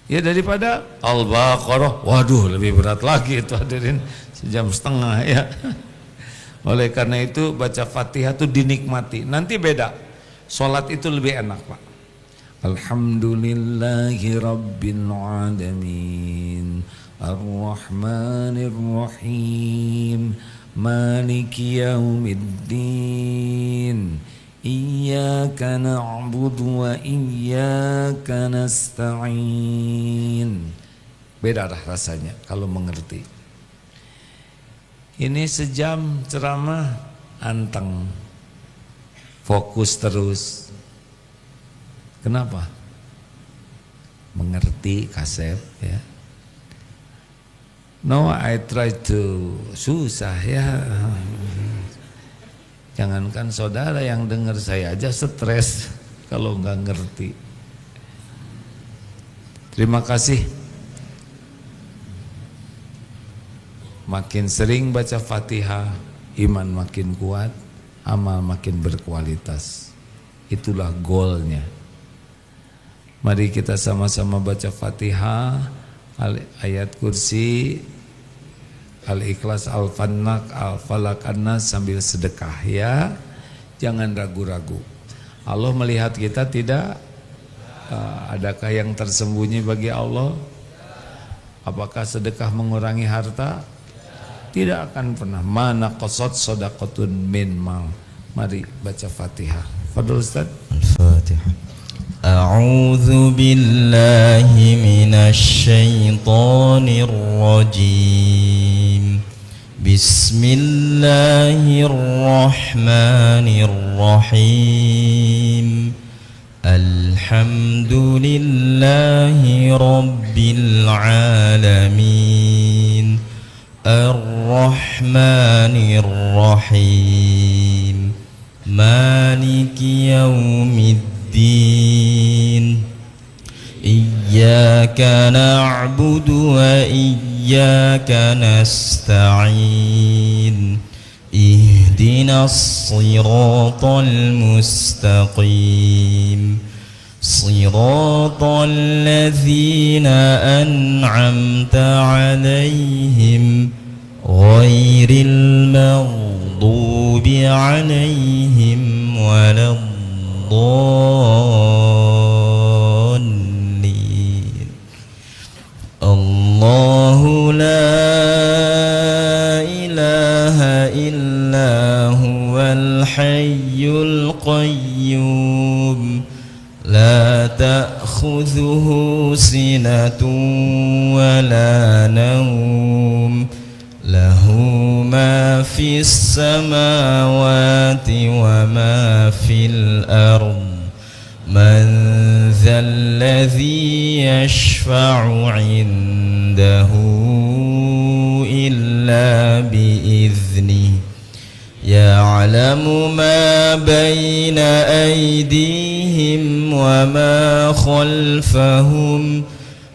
Ya daripada Al-Baqarah, waduh lebih berat lagi itu hadirin, sejam setengah ya. Oleh karena itu baca Fatihah itu dinikmati. Nanti beda, sholat itu lebih enak Pak. Alhamdulillahi Rabbil Alamin, Ar-Rahmanir Rahim, Maliki Yaumiddin, Iyyaka na'budu wa iyyaka nasta'in. Beda dah rasanya kalau mengerti. Ini sejam ceramah anteng, fokus terus. Kenapa? Mengerti kasep ya. No, I try to, susah ya. Jangankan saudara yang dengar, saya aja stres kalau nggak ngerti. Terima kasih. Makin sering baca Fatihah, iman makin kuat, amal makin berkualitas. Itulah goalnya. Mari kita sama-sama baca Fatihah, ayat kursi, Al-Ikhlas, Al-Falaq, Al-Falaq, An-Nas sambil sedekah ya. Jangan ragu-ragu. Allah melihat kita tidak? Adakah yang tersembunyi bagi Allah? Apakah sedekah mengurangi harta? Tidak akan pernah. Mana qasad sadaqatun min mal. Mari baca Fatihah. Fadhil Ustaz. Al-Fatihah. A'udzu billahi minasy syaithanir rajim. Bismillahirrahmanirrahim. Alhamdulillahi rabbil alamin. Ar-Rahmanir Rahim. Maliki yaumiddin. Iyyaka na'budu wa iyyaka nasta'in. اهدنا الصراط المستقيم صراط الذين أنعمت عليهم غير المغضوب عليهم ولا الضالين. الله لا إله إلا هو الحي القيوم لا تأخذه سنة ولا نوم له ما في السماوات وما في الأرض من ذا الذي يشفع عنده إلا بإذنه يعلم ما بين أيديهم وما خلفهم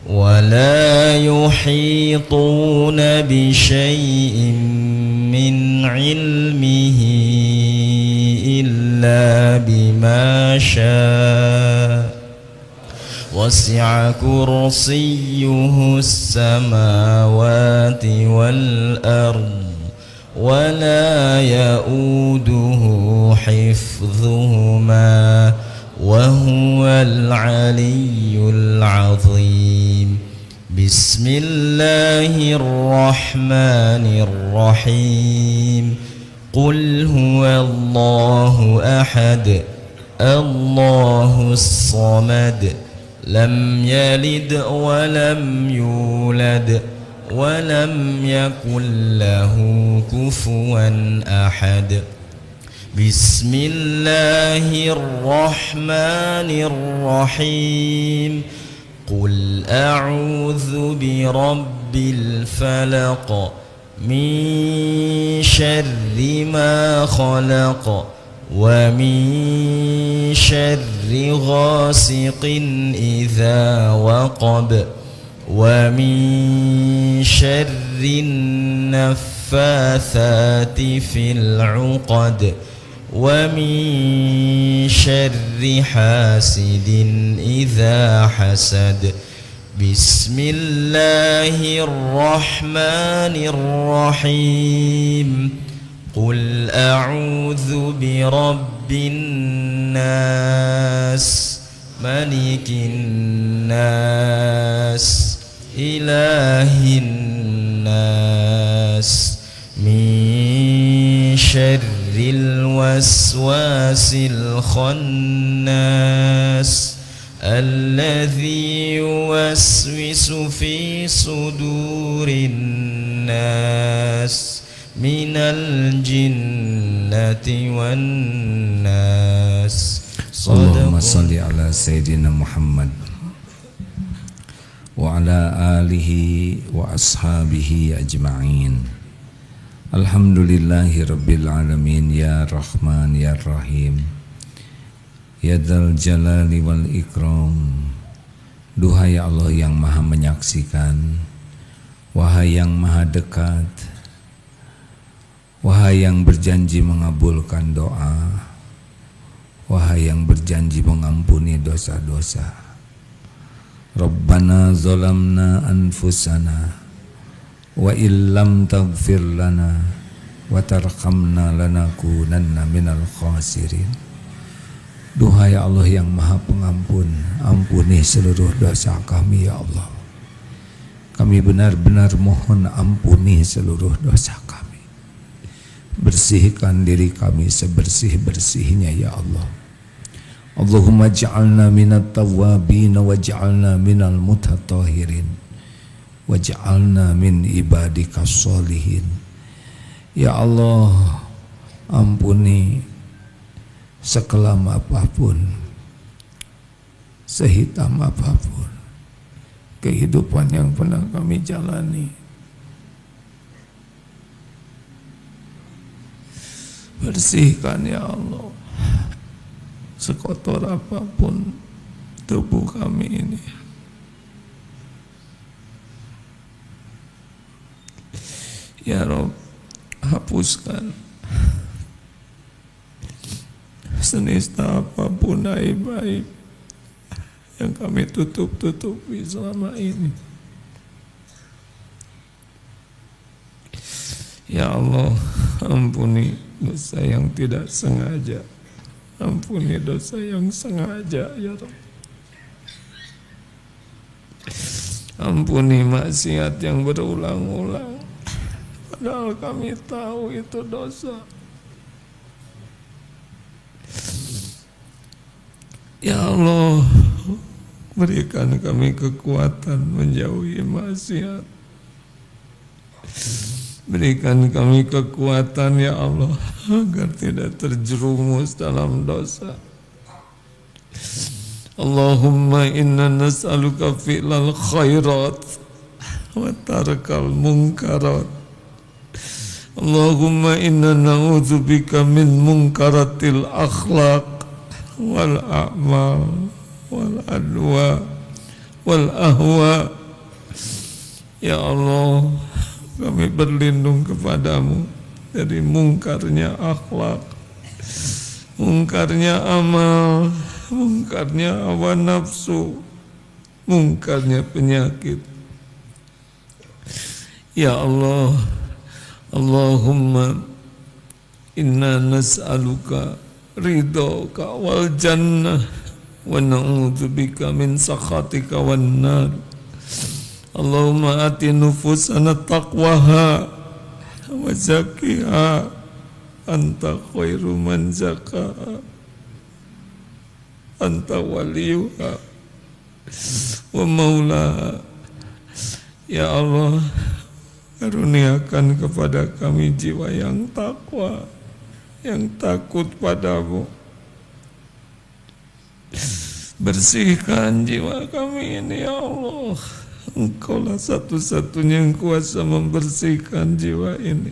ولا يحيطون بشيء من علمه إلا بما شاء وسع كرسيه السماوات والأرض ولا يؤوده حفظهما وهو العلي العظيم. بسم الله الرحمن الرحيم قل هو الله أحد الله الصمد لم يلد ولم يولد ولم يكن له كفوا أحد. بسم الله الرحمن الرحيم قل أعوذ برب الفلق من شر ما خلق ومن شر غاسق إذا وقب ومن شر النفاثات في العقد ومن شر حاسد إذا حسد. بسم الله الرحمن الرحيم قل أعوذ برب الناس ملك الناس إله الناس من شر الوسواس الخناس الذي يوسوس في صدور الناس من الجنة والناس. اللهم صل على سيدنا محمد وعلى آله وأصحابه أجمعين. Alhamdulillahi Rabbil Alamin ya Rahman ya Rahim ya Dzal Jalali wal Ikram. Duhai Allah yang maha menyaksikan, wahai yang maha dekat, wahai yang berjanji mengabulkan doa, wahai yang berjanji mengampuni dosa-dosa. Rabbana zalamna anfusana wa illam taghfir lana wa tarhamna lanakunanna minal khasirin. Duhai Allah yang maha pengampun, ampuni seluruh dosa kami ya Allah. Kami benar-benar mohon ampuni seluruh dosa kami. Bersihkan diri kami sebersih-bersihnya ya Allah. Allahumma ja'alna minat tawwabin waj'alna minal mutatahhirin waj'alna min ibadikas sholihin. Ya Allah, ampuni sekelam apapun, sehitam apapun kehidupan yang pernah kami jalani. Bersihkan ya Allah sekotor apapun tubuh kami ini. Ya Rabb, hapuskan senista apapun aib-aib yang kami tutup-tutupi selama ini. Ya Allah, ampuni dosa yang tidak sengaja, ampuni dosa yang sengaja, ya Rabb. Ampuni maksiat yang berulang-ulang, padahal kami tahu itu dosa. Ya Allah, berikan kami kekuatan menjauhi maksiat. Berikan kami kekuatan ya Allah agar tidak terjerumus dalam dosa. Allahumma inna nas'aluka fi'lal khairat wa tarkal munkarat. Allahumma inna na'udzubika min munkaratil akhlaq wal a'mal wal adwa wal ahwa. Ya Allah, kami berlindung kepadamu dari mungkarnya akhlak, mungkarnya amal, mungkarnya hawa nafsu, mungkarnya penyakit. Ya Allah, Allahumma inna nas'aluka ridhoka wal jannah wa na'udzubika min sakhatika wan nar. Allahumma ati nufusana taqwaha wa zakkiha anta khairu man zakkaha anta waliyuha wa maulaha. Ya Allah, karuniakan kepada kami jiwa yang takwa, yang takut padamu. Bersihkan jiwa kami ini ya Allah. Engkaulah satu-satunya yang kuasa membersihkan jiwa ini.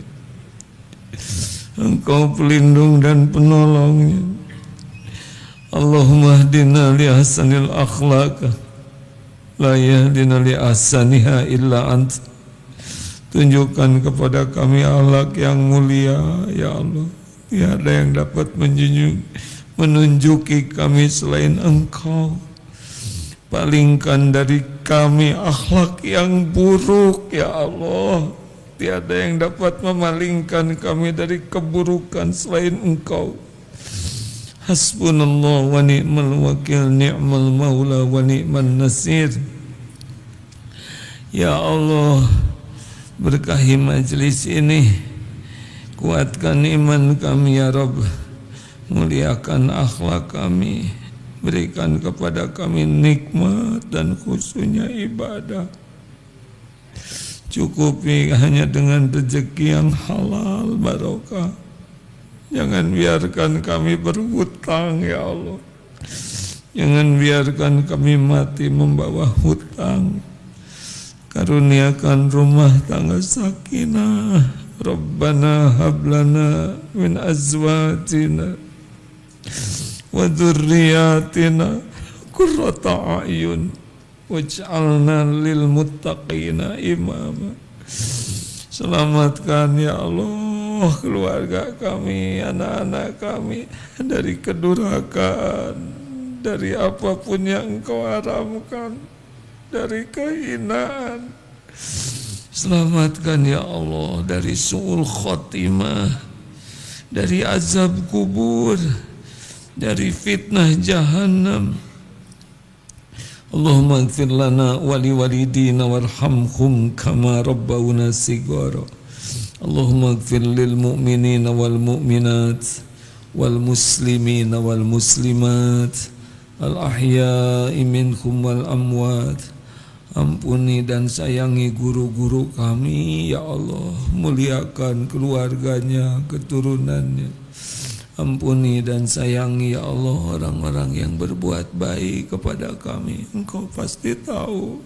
Engkau pelindung dan penolongnya. Allahumma hdina li ahsanil akhlaq la yahdina li ahsaniha illa ant. Tunjukkan kepada kami akhlak yang mulia ya Allah. Tiada yang dapat menunjuki kami selain Engkau. Palingkan dari kami akhlak yang buruk ya Allah. Tiada yang dapat memalingkan kami dari keburukan selain Engkau. Hasbunallah wa ni'mal wakil, ni'mal maula wa ni'man nasir. Ya Allah, berkahi majlis ini, kuatkan iman kami ya Rabb, muliakan akhlak kami, berikan kepada kami nikmat dan khususnya ibadah. Cukupi hanya dengan rezeki yang halal barokah. Jangan biarkan kami berhutang ya Allah. Jangan biarkan kami mati membawa hutang. Karuniakan rumah tangga sakinah. Rabbana hablana min azwajina wa dzurriyyatina qurrata a'yun waj'alna lil muttaqina imama. Selamatkan ya Allah keluarga kami, anak-anak kami dari kedurhakaan, dari apapun yang Engkau haramkan, dari kehinaan. Selamatkan ya Allah dari su'ul khotimah, dari azab kubur, dari fitnah jahannam. Allahumma ighfir lana wa liwalidina warhamhum kama rabbawna sighara. Allahumma ighfir lil mu'minina wal mu'minat wal muslimina wal muslimat al ahya'i minhum wal amwat. Ampuni dan sayangi guru-guru kami ya Allah, muliakan keluarganya, keturunannya. Ampuni dan sayangi ya Allah orang-orang yang berbuat baik kepada kami. Engkau pasti tahu.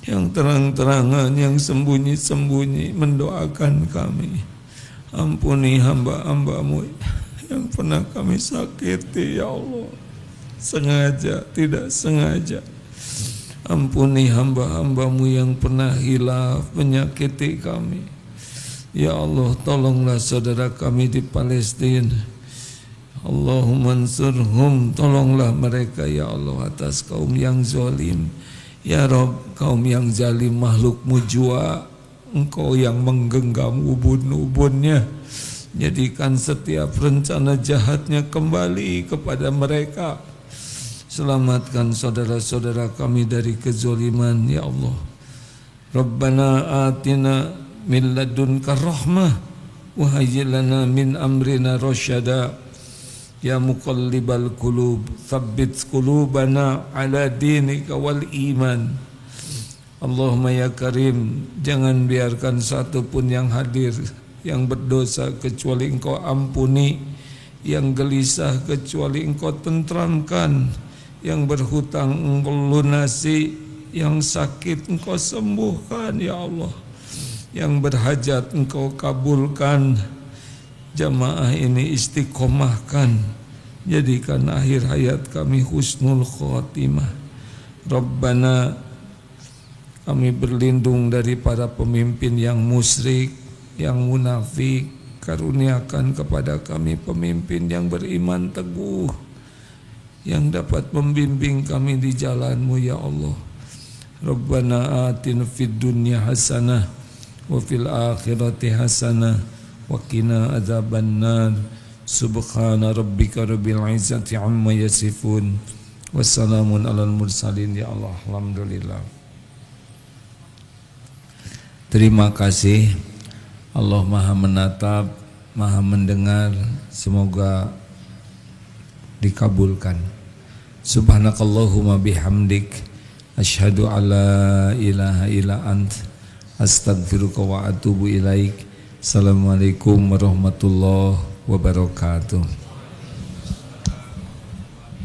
Yang terang-terangan, yang sembunyi-sembunyi mendoakan kami. Ampuni hamba-hambamu yang pernah kami sakiti ya Allah, sengaja, tidak sengaja. Ampuni hamba-hambamu yang pernah hilaf menyakiti kami. Ya Allah, tolonglah saudara kami di Palestina Allahumma ansurhum, tolonglah mereka ya Allah atas kaum yang zalim. Ya Rabb, kaum yang zalim makhlukmu jua, Engkau yang menggenggam ubun-ubunnya. Jadikan setiap rencana jahatnya kembali kepada mereka. Selamatkan saudara-saudara kami dari kezaliman ya Allah. Rabbana atina min ladunka rahmah wa hayyi lana min amrina rasyada. Ya muqallibal qulub, tsabbit qulubana ala dinika wal iman. Allahumma ya Karim, jangan biarkan satu pun yang hadir yang berdosa kecuali Engkau ampuni, yang gelisah kecuali Engkau tentramkan, yang berhutang Engkau lunasi, yang sakit Engkau sembuhkan ya Allah, yang berhajat Engkau kabulkan. Jamaah ini istiqomahkan, jadikan akhir hayat kami husnul khotimah. Rabbana, kami berlindung dari para pemimpin yang musyrik, yang munafik. Karuniakan kepada kami pemimpin yang beriman teguh, yang dapat membimbing kami di jalan-Mu ya Allah. Rabbana atina fid dunya hasanah wa fil akhirati hasanah wa qina adzabannar. Subhana rabbika rabbil izzati amma yasifun. Wassalamun alal mursalin ya Allah. Alhamdulillah. Terima kasih. Allah Maha menatap, Maha mendengar. Semoga dikabulkan. Subhanakallahumma bihamdik, asyhadu alla ilaha illa ant, astaghfiruka wa atubu ilaik. Assalamualaikum warahmatullahi wabarakatuh.